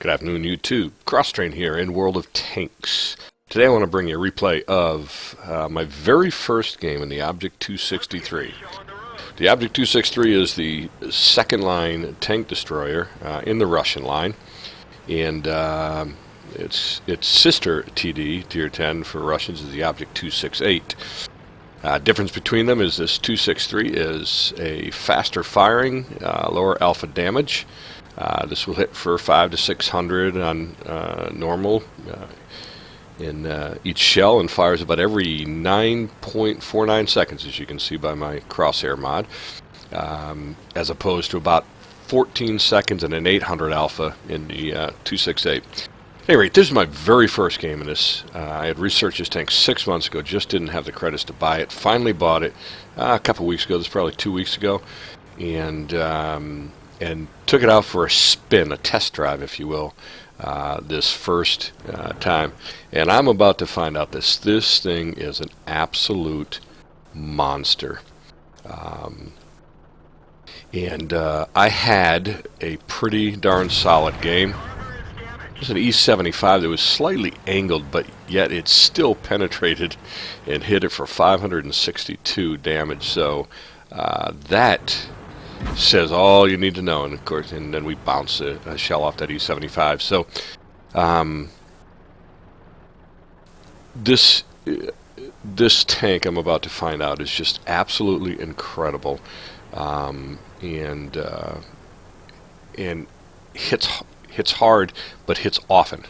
Good afternoon, YouTube. Crosstrain here in World of Tanks. Today I want to bring you a replay of my very first game in the Object 263. The Object 263 is the second line tank destroyer in the Russian line, and its sister TD, Tier 10 for Russians, is the Object 268. Difference between them is this 263 is a faster firing, lower alpha damage. This will hit for 500 to 600 on normal in each shell, and fires about every 9.49 seconds, as you can see by my crosshair mod, as opposed to about 14 seconds and an 800 alpha in the 268. At any rate, this is my very first game in this. I had researched this tank 6 months ago, just didn't have the credits to buy it. Finally bought it a couple weeks ago. This is probably 2 weeks ago, and took it out for a spin, a test drive, if you will, this first time. And I'm about to find out this thing is an absolute monster. I had a pretty darn solid game. It was an E75 that was slightly angled, but yet it still penetrated and hit it for 562 damage. So that says all you need to know, and of course, and then we bounce a shell off that E75. So this tank I'm about to find out is just absolutely incredible, and hits hard, but hits often,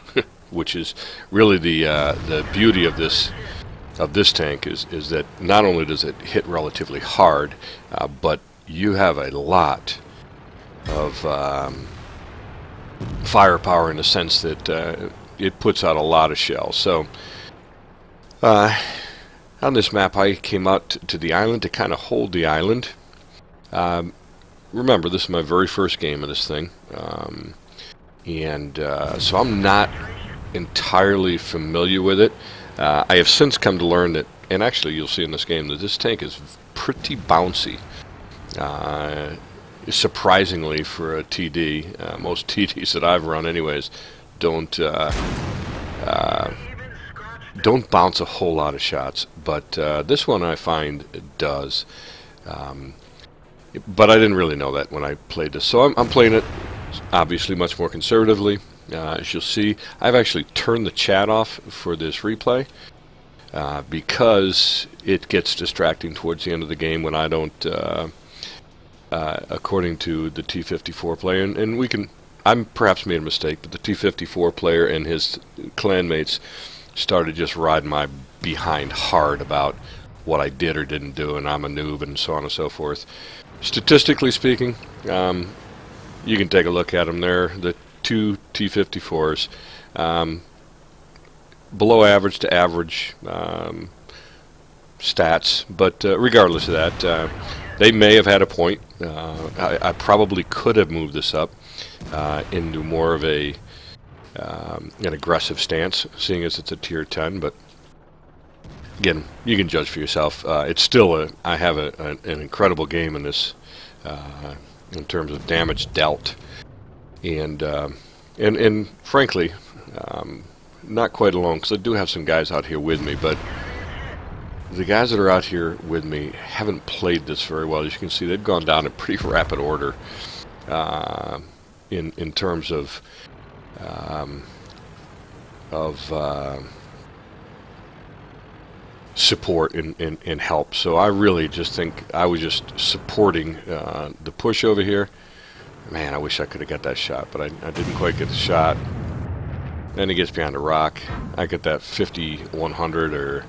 which is really the beauty of this tank is that not only does it hit relatively hard, but you have a lot of firepower in the sense that it puts out a lot of shells. So on this map, I came out to the island to kind of hold the island. Remember, this is my very first game of this thing, so I'm not entirely familiar with it. I have since come to learn that, and actually you'll see in this game, that this tank is pretty bouncy. Surprisingly for a TD, most TDs that I've run anyways don't bounce a whole lot of shots, but this one I find does. But I didn't really know that when I played this, so I'm playing it obviously much more conservatively. As you'll see, I've actually turned the chat off for this replay because it gets distracting towards the end of the game when I don't, according to the T54 player, and I'm perhaps made a mistake, but the T54 player and his clanmates started just riding my behind hard about what I did or didn't do, and I'm a noob, and so on and so forth. Statistically speaking, you can take a look at them there. The two T54s, below average to average stats, but regardless of that, they may have had a point. I probably could have moved this up into more of an aggressive stance, seeing as it's a tier 10, but again, you can judge for yourself. It's still I have an incredible game in this in terms of damage dealt, and frankly, not quite alone, because I do have some guys out here with me, but the guys that are out here with me haven't played this very well. As you can see, they've gone down in pretty rapid order in terms of support and help. So I really just think I was just supporting the push over here. Man, I wish I could have got that shot, but I didn't quite get the shot. Then he gets behind a rock. I get that 5100 or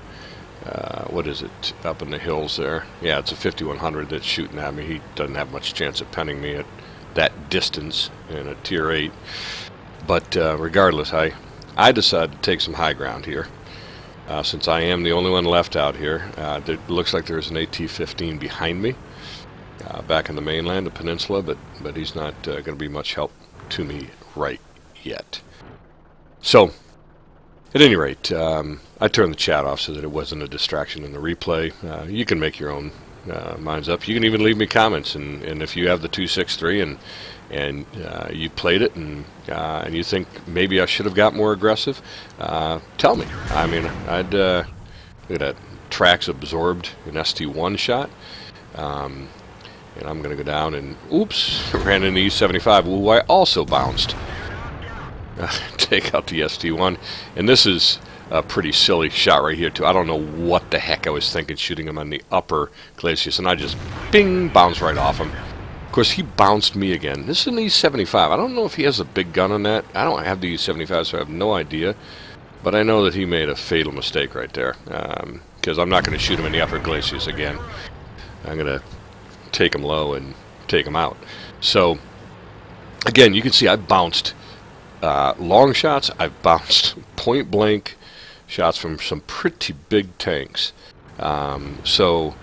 what is it up in the hills there? Yeah, it's a 5100 that's shooting at me. He doesn't have much chance of penning me at that distance in a tier 8. But regardless, I decided to take some high ground here. Since I am the only one left out here, it looks like there's an AT-15 behind me, back in the mainland, the peninsula, but he's not going to be much help to me right yet. So, at any rate, I turned the chat off so that it wasn't a distraction in the replay. You can make your own mine's up. You can even leave me comments, and if you have the 263 and you played it and you think maybe I should have got more aggressive, tell me. I mean, I'd look at that. Tracks absorbed an ST1 shot. And I'm going to go down and, oops, ran into E75. Ooh, I also bounced. Take out the ST1. And this is a pretty silly shot right here, too. I don't know what the heck I was thinking shooting him on the upper glacis, and I just, bing, bounced right off him. Of course, he bounced me again. This is an E75. I don't know if he has a big gun on that. I don't have the E75, so I have no idea. But I know that he made a fatal mistake right there, because I'm not going to shoot him in the upper glacis again. I'm going to take him low and take him out. So, again, you can see I bounced long shots. I've bounced point-blank shots from some pretty big tanks. So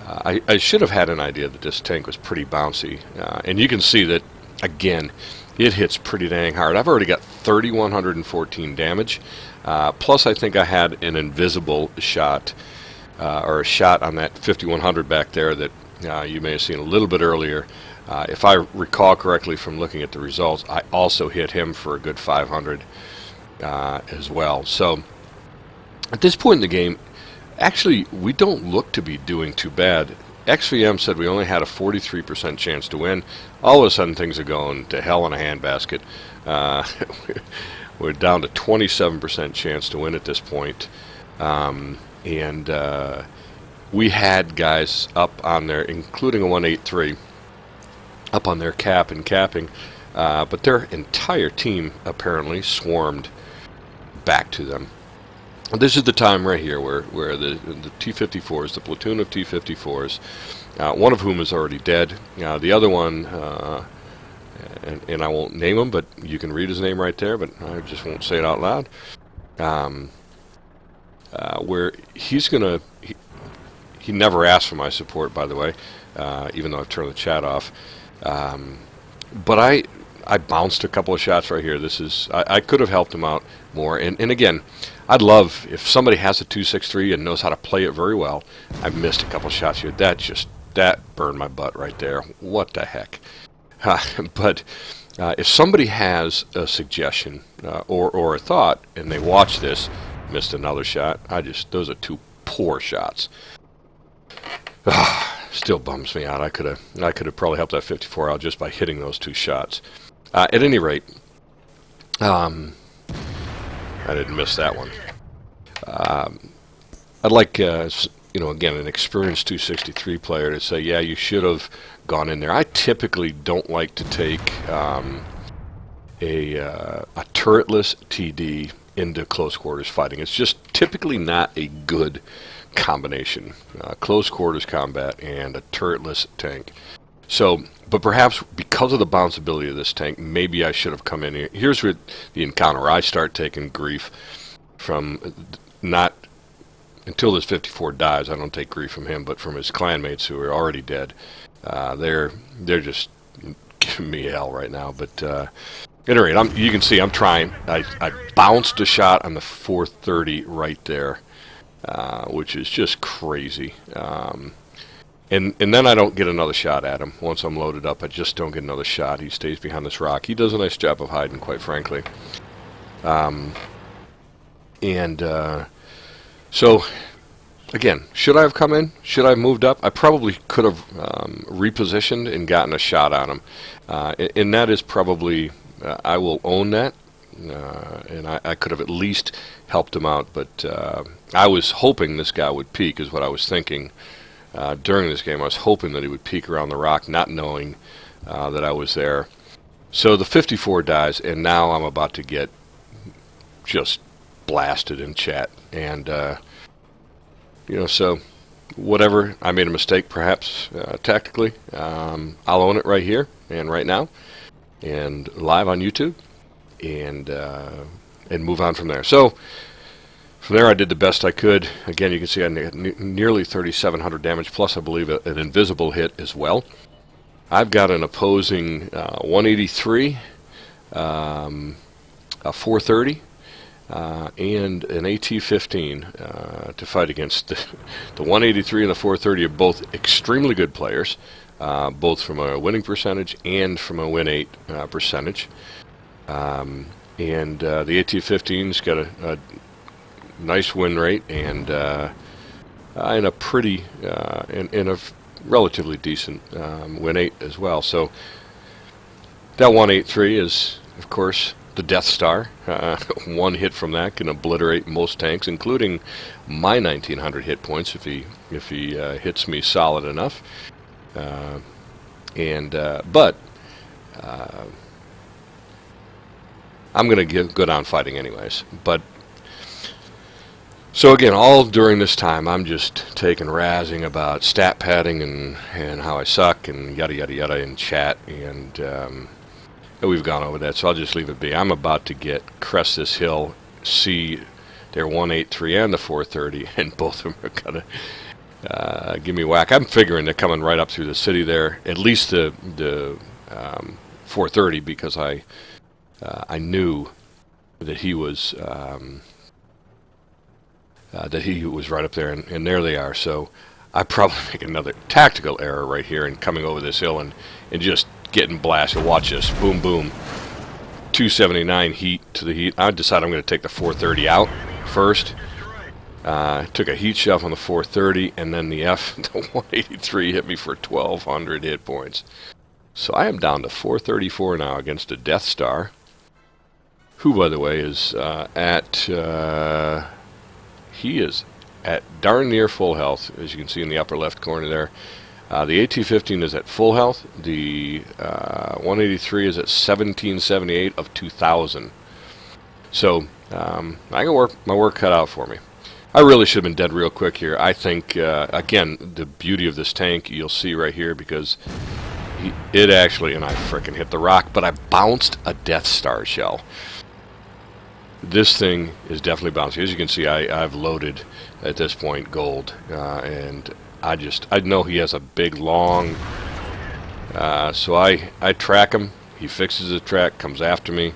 I should have had an idea that this tank was pretty bouncy. And you can see that, again, it hits pretty dang hard. I've already got 3,114 damage. Plus, I think I had an invisible shot, or a shot on that 5100 back there that you may have seen a little bit earlier. If I recall correctly from looking at the results, I also hit him for a good 500 as well. So, at this point in the game, actually, we don't look to be doing too bad. XVM said we only had a 43% chance to win. All of a sudden, things are going to hell in a handbasket. We're down to 27% chance to win at this point. We had guys up on there, including a 183, up on their cap and capping. But their entire team apparently swarmed back to them. This is the time right here where the T-54s, the platoon of T-54s, one of whom is already dead. The other one, and I won't name him, but you can read his name right there, but I just won't say it out loud. Where he's going to... He never asked for my support, by the way, even though I've turned the chat off. But I bounced a couple of shots right here. This is... I could have helped him out more. And again... I'd love if somebody has a 263 and knows how to play it very well. I missed a couple shots here. That burned my butt right there. What the heck? But if somebody has a suggestion or a thought and they watch this, missed another shot. Those are two poor shots. Still bums me out. I could have probably helped that 54 out just by hitting those two shots. At any rate, I didn't miss that one. I'd like, again, an experienced 263 player to say, yeah, you should have gone in there. I typically don't like to take a turretless TD into close quarters fighting. It's just typically not a good combination. Close quarters combat and a turretless tank. So, but perhaps because of the bounceability of this tank, maybe I should have come in here. Here's where the encounter. I start taking grief from not until this 54 dies. I don't take grief from him, but from his clanmates who are already dead. They're just giving me hell right now. But at any rate, you can see I'm trying. I bounced a shot on the 430 right there, which is just crazy. And then I don't get another shot at him. Once I'm loaded up, I just don't get another shot. He stays behind this rock. He does a nice job of hiding, quite frankly. So, again, should I have come in? Should I have moved up? I probably could have repositioned and gotten a shot on him. And that is probably, I will own that. And I could have at least helped him out. But I was hoping this guy would peek, is what I was thinking. During this game, I was hoping that he would peek around the rock, not knowing that I was there. So the 54 dies, and now I'm about to get just blasted in chat. And, so whatever, I made a mistake perhaps tactically. I'll own it right here and right now and live on YouTube and move on from there. So from there, I did the best I could. Again, you can see I got nearly 3,700 damage, plus I believe an invisible hit as well. I've got an opposing 183, a 430, and an AT-15 to fight against. The 183 and the 430 are both extremely good players, both from a winning percentage and from a win-8 percentage. And the AT-15's got a nice win rate and a pretty in a relatively decent win-8 as well. So that 183 is, of course, the Death Star. One hit from that can obliterate most tanks, including my 1900 hit points if he hits me solid enough. But I'm going to go down fighting anyways. But so again, all during this time, I'm just taking razzing about stat padding and how I suck and yada yada yada in chat, and we've gone over that, so I'll just leave it be. I'm about to crest this hill, see their 183 and the 430, and both of them are gonna give me a whack. I'm figuring they're coming right up through the city there, at least the 430, because I knew that he was right up there, and there they are. So I probably make another tactical error right here in coming over this hill and just getting blasted. Watch this. Boom, boom. 279 heat to the heat. I decided I'm going to take the 430 out first. Took a heat shove on the 430, and then the 183 hit me for 1,200 hit points. So I am down to 434 now against a Death Star, who, by the way, is he is at darn near full health, as you can see in the upper left corner there. The AT-15 is at full health. The 183 is at 1778 of 2,000. So I got my work cut out for me. I really should have been dead real quick here. I think, again, the beauty of this tank you'll see right here, because it actually, and I frickin' hit the rock, but I bounced a Death Star shell. This thing is definitely bouncy. As you can see, I've loaded at this point gold, and I know he has a big long, so I track him. He fixes the track, comes after me.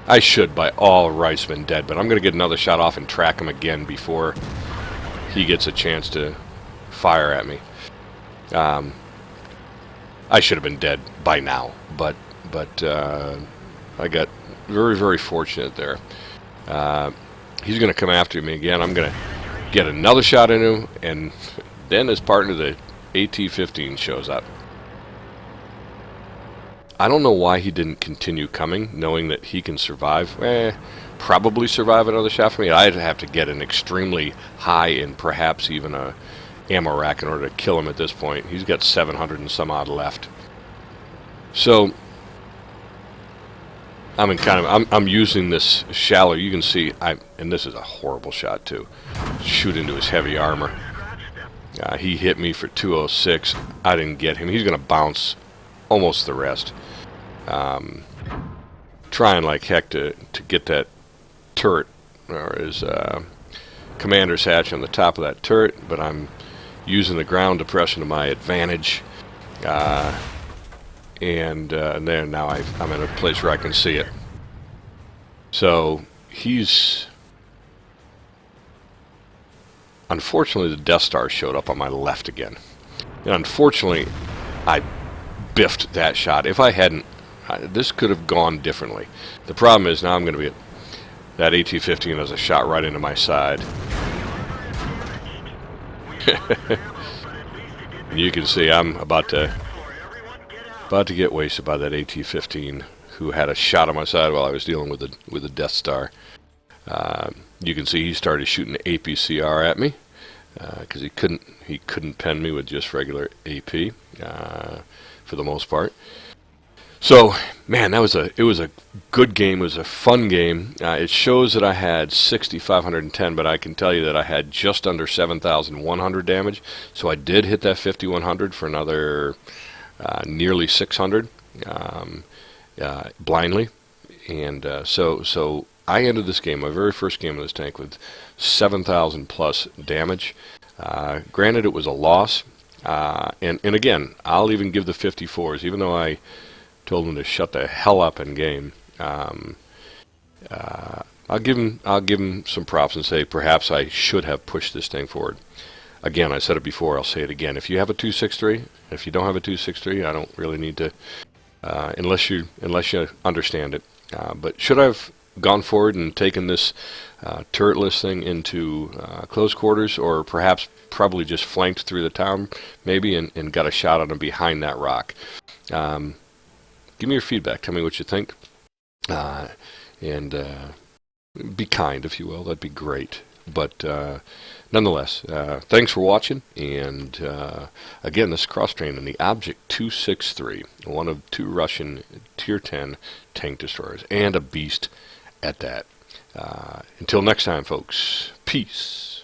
I should by all rights been dead, but I'm going to get another shot off and track him again before he gets a chance to fire at me. I should have been dead by now, but I got very, very fortunate there. He's going to come after me again. I'm going to get another shot in him, and then his partner, the AT-15, shows up. I don't know why he didn't continue coming, knowing that he can survive. Probably survive another shot for me. I'd have to get an extremely high and perhaps even a ammo rack in order to kill him at this point. He's got 700 and some odd left. So I'm using this shallow. You can see, and this is a horrible shot too. Shoot into his heavy armor. He hit me for 206. I didn't get him. He's going to bounce almost the rest. Trying like heck to get that turret, or his commander's hatch on the top of that turret, but I'm using the ground depression to my advantage. And then now I'm in a place where I can see it. So he's... Unfortunately, the Death Star showed up on my left again. And unfortunately, I biffed that shot. If I hadn't, this could have gone differently. The problem is now I'm going to be... That AT-15 has a shot right into my side. And you can see I'm about to get wasted by that AT-15, who had a shot on my side while I was dealing with the Death Star. You can see he started shooting APCR at me because he couldn't pen me with just regular AP for the most part. So, man, it was a good game. It was a fun game. It shows that I had 6,510, but I can tell you that I had just under 7,100 damage. So I did hit that 5,100 for another nearly 600 blindly, and so I ended this game, my very first game of this tank, with 7,000 plus damage. Granted, it was a loss, and again, I'll even give the 54s, even though I told them to shut the hell up in game. I'll give him some props and say perhaps I should have pushed this thing forward. Again, I said it before. I'll say it again. If you have a 263, if you don't have a 263, I don't really need to, unless you understand it. But should I have gone forward and taken this turretless thing into close quarters, or perhaps probably just flanked through the town, maybe, and got a shot on him behind that rock? Give me your feedback. Tell me what you think, and be kind, if you will. That'd be great. But nonetheless, thanks for watching. And again, this is Crosstrain in the Object 263, one of 2 Russian Tier 10 tank destroyers, and a beast at that. Until next time, folks, peace.